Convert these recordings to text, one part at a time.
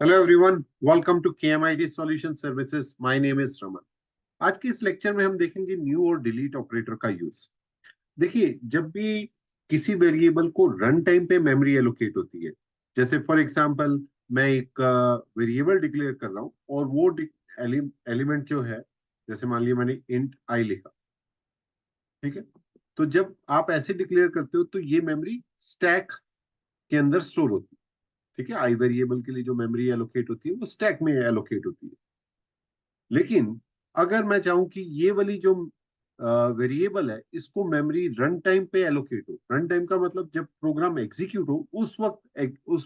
Hello everyone, welcome to KMIT solution services. My name is Raman. आज के इस lecture में हम देखेंगे न्यू और डिलीट ऑपरेटर का यूज। देखिए, जब भी किसी वेरिएबल को रन टाइम पे मेमोरी एलोकेट होती है, जैसे फॉर एग्जांपल मैं एक वेरिएबल डिक्लेयर कर रहा हूँ और वो एलिमेंट जो है, जैसे मान लिया मैंने इंट आई लिखा, ठीक है। तो जब आप ऐसे डिक्लेयर करते हो तो ये मेमोरी स्टैक के अंदर स्टोर होती है, ठीक है। आई वेरिएबल के लिए जो मेमोरी एलोकेट होती है वो स्टैक में एलोकेट होती है। लेकिन अगर मैं चाहूं कि ये वाली जो वेरिएबल है इसको मेमोरी रन टाइम पे एलोकेट हो, रन टाइम का मतलब जब प्रोग्राम एग्जीक्यूट हो उस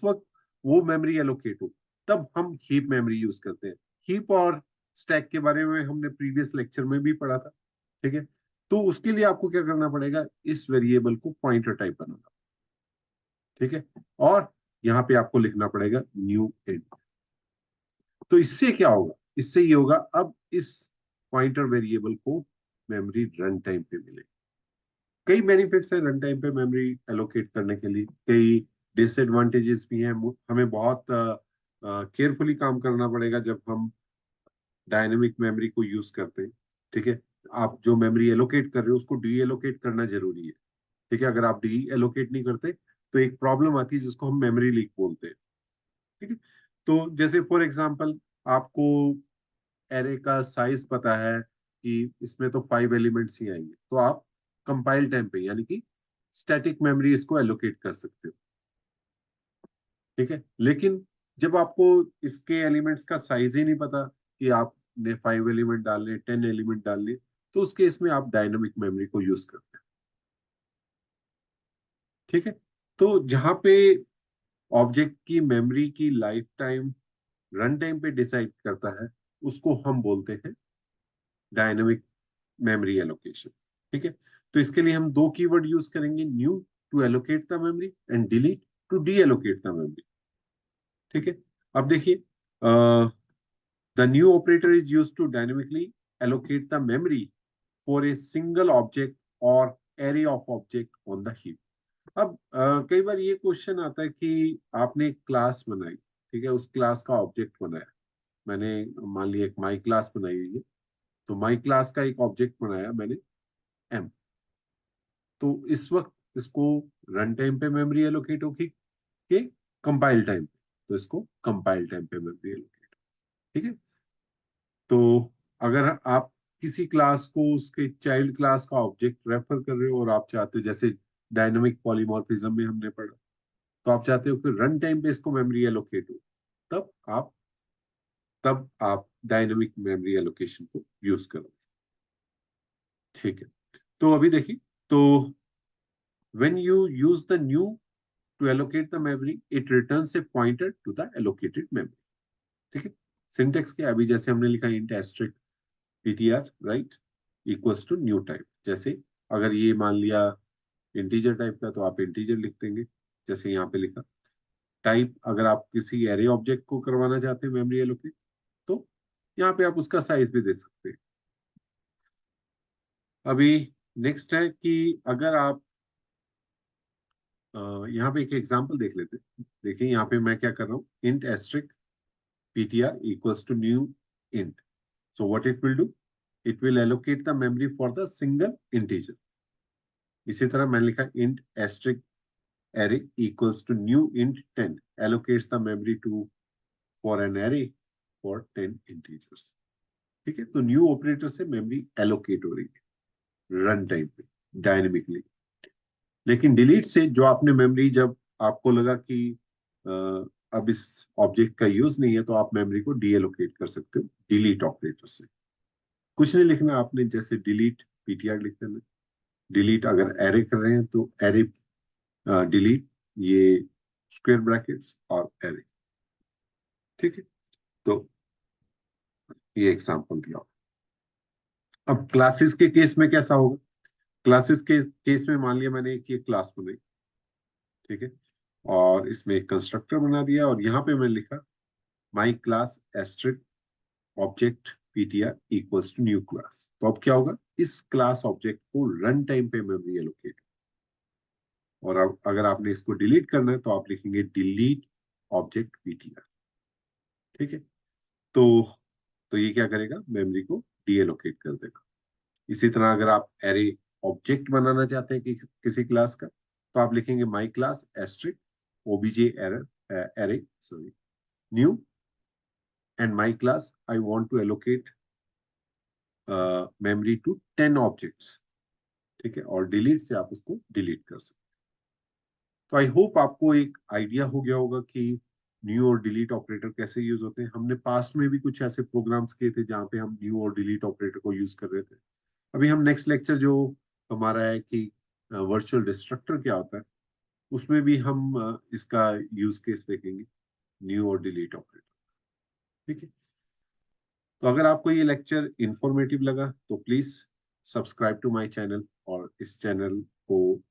वक्त वो मेमोरी एलोकेट हो, तब हम हीप मेमोरी यूज करते हैं। हीप और स्टैक के बारे में हमने प्रीवियस लेक्चर में भी पढ़ा था, ठीक है। तो उसके लिए आपको क्या करना पड़ेगा, इस वेरिएबल को पॉइंटर टाइप बनाना, ठीक है। और यहाँ पे आपको लिखना पड़ेगा न्यू इंट। तो इससे क्या होगा, इससे ये होगा, अब इस पॉइंटर वेरिएबल को मेमोरी रन टाइम पे मिले। कई बेनिफिट्स है रन टाइम पे मेमोरी एलोकेट करने के लिए, कई डिसएडवांटेजेस भी हैं। हमें बहुत केयरफुली काम करना पड़ेगा जब हम डायनेमिक मेमोरी को यूज करते हैं, ठीक है। आप जो मेमोरी एलोकेट कर रहे हो उसको डी एलोकेट करना जरूरी है, ठीक है। अगर आप डी एलोकेट नहीं करते तो एक प्रॉब्लम आती है जिसको हम मेमोरी लीक बोलते हैं, ठीक है। तो जैसे फॉर एग्जांपल आपको एरे का साइज पता है कि इसमें तो 5 एलिमेंट्स ही आएंगे, तो आप कंपाइल टाइम पे यानी कि स्टैटिक मेमोरी इसको एलोकेट कर सकते हो, ठीक है। लेकिन जब आपको इसके एलिमेंट्स का साइज ही नहीं पता कि आपने 5 एलिमेंट डालने, 10 एलिमेंट डालने, तो उस केस में आप डायनामिक मेमोरी को यूज करते हैं, ठीक है। तो जहां पे ऑब्जेक्ट की मेमोरी की लाइफ टाइम रन टाइम पे डिसाइड करता है, उसको हम बोलते हैं डायनामिक मेमोरी एलोकेशन, ठीक है। तो इसके लिए हम दो कीवर्ड यूज करेंगे, new to allocate the memory and delete to deallocate the memory, ठीक है। अब देखिए, the new operator is use to dynamically allocate the memory for a single object और array of object on the heap. अब कई बार ये question आता है कि आपने एक क्लास बनाई, ठीक है, उस क्लास का ऑब्जेक्ट बनाया। मैंने मान लिया एक माई क्लास बनाई हुई है, तो माई क्लास का एक ऑब्जेक्ट बनाया मैंने, एम। तो इस वक्त इसको रन टाइम पे मेमोरी एलोकेट होगी कि कंपाइल टाइम पे, तो इसको कंपाइल टाइम पे मेमोरी एलोकेट, ठीक है। तो अगर आप किसी क्लास को उसके चाइल्ड क्लास का ऑब्जेक्ट रेफर कर रहे हो और आप चाहते हो, जैसे डायनामिक पॉलीमॉर्फिज्म में हमने पढ़ा, तो आप चाहते हो कि रन टाइम पे इसको मेमोरी एलोकेट हो, तब आप डायनामिक मेमोरी एलोकेशन को यूज करो, ठीक है। तो अभी देखिए, तो when you use the new to allocate the memory, it returns a pointer to the allocated memory, ठीक है। सिंटेक्स क्या है? अभी जैसे हमने लिखा int asterisk PTR right equals to new type. जैसे अगर ये मान लिया इंटीजर टाइप का, तो आप इंटीजर लिख देंगे, जैसे यहाँ पे लिखा। टाइप अगर आप किसी एरे ऑब्जेक्ट को करवाना चाहते हैं मेमोरी एलोकेट, तो यहाँ पे आप उसका साइज भी दे सकते हैं। अभी नेक्स्ट है कि अगर आप यहाँ पे एक एग्जांपल देख लेते हैं। देखिए यहाँ पे मैं क्या कर रहा हूँ, int asterisk ptr equals to new int. So what it will do? It will allocate the memory for the single integer. इसी तरह मैंने लिखा int asterisk array equals to new int 10 allocates the memory to for an array for 10 integers. ठीक है, तो new operator से memory allocate हो रही है रन टाइम पे डायनेमिकली। लेकिन डिलीट से जो आपने मेमोरी, जब आपको लगा कि अ, अब इस ऑब्जेक्ट का यूज नहीं है, तो आप मेमोरी को डी एलोकेट कर सकते हो डिलीट ऑपरेटर से। कुछ नहीं लिखना आपने, जैसे डिलीट पीटीआर लिख देना। डिलीट अगर एरे कर रहे हैं तो एरे डिलीट, ये स्क्वायर ब्रैकेट्स और एरे, ठीक है। तो ये एग्जांपल दिया। अब क्लासेस के केस में कैसा होगा? क्लासेस के केस में मान लिया मैंने एक ये क्लास बनाई, ठीक है, और इसमें एक कंस्ट्रक्टर बना दिया और यहाँ पे मैं लिखा my class asterisk object PTR equals to new class. तो अब क्या होगा, इस क्लास ऑब्जेक्ट को रन टाइम पे मेमोरी एलोकेट। और अब अगर आपने इसको डिलीट करना है तो आप लिखेंगे डिलीट ऑब्जेक्ट पीटीआर, ठीक है। तो ये क्या करेगा, मेमोरी को डीएलोकेट कर देगा। इसी तरह अगर आप एरे ऑब्जेक्ट बनाना चाहते हैं कि किसी क्लास का, तो आप लिखेंगे my class asterisk OBJ error array sorry new and my class I want to allocate memory to 10 objects. ठीक है, और डिलीट से आप उसको डिलीट कर सकते हैं। तो आई होप आपको एक आइडिया हो गया होगा कि न्यू और डिलीट ऑपरेटर कैसे यूज होते हैं। हमने पास्ट में भी कुछ ऐसे प्रोग्राम्स किए थे जहाँ पे हम न्यू और डिलीट ऑपरेटर को यूज कर रहे थे। अभी हम नेक्स्ट लेक्चर जो हमारा है कि वर्चुअल डिस्ट्रक्टर क्या होता है, उसमें भी हम इसका यूज केस देखेंगे, न्यू और डिलीट ऑपरेटर। ठीक है। तो अगर आपको ये लेक्चर इंफॉर्मेटिव लगा तो please subscribe to my channel, और इस चैनल को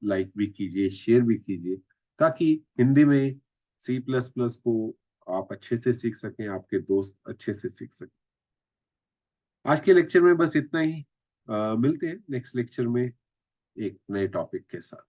लाइक भी कीजिए, शेयर भी कीजिए, ताकि हिंदी में सी प्लस प्लस को आप अच्छे से सीख सकें, आपके दोस्त अच्छे से सीख सकें। आज के लेक्चर में बस इतना ही। मिलते हैं नेक्स्ट लेक्चर में एक नए टॉपिक के साथ।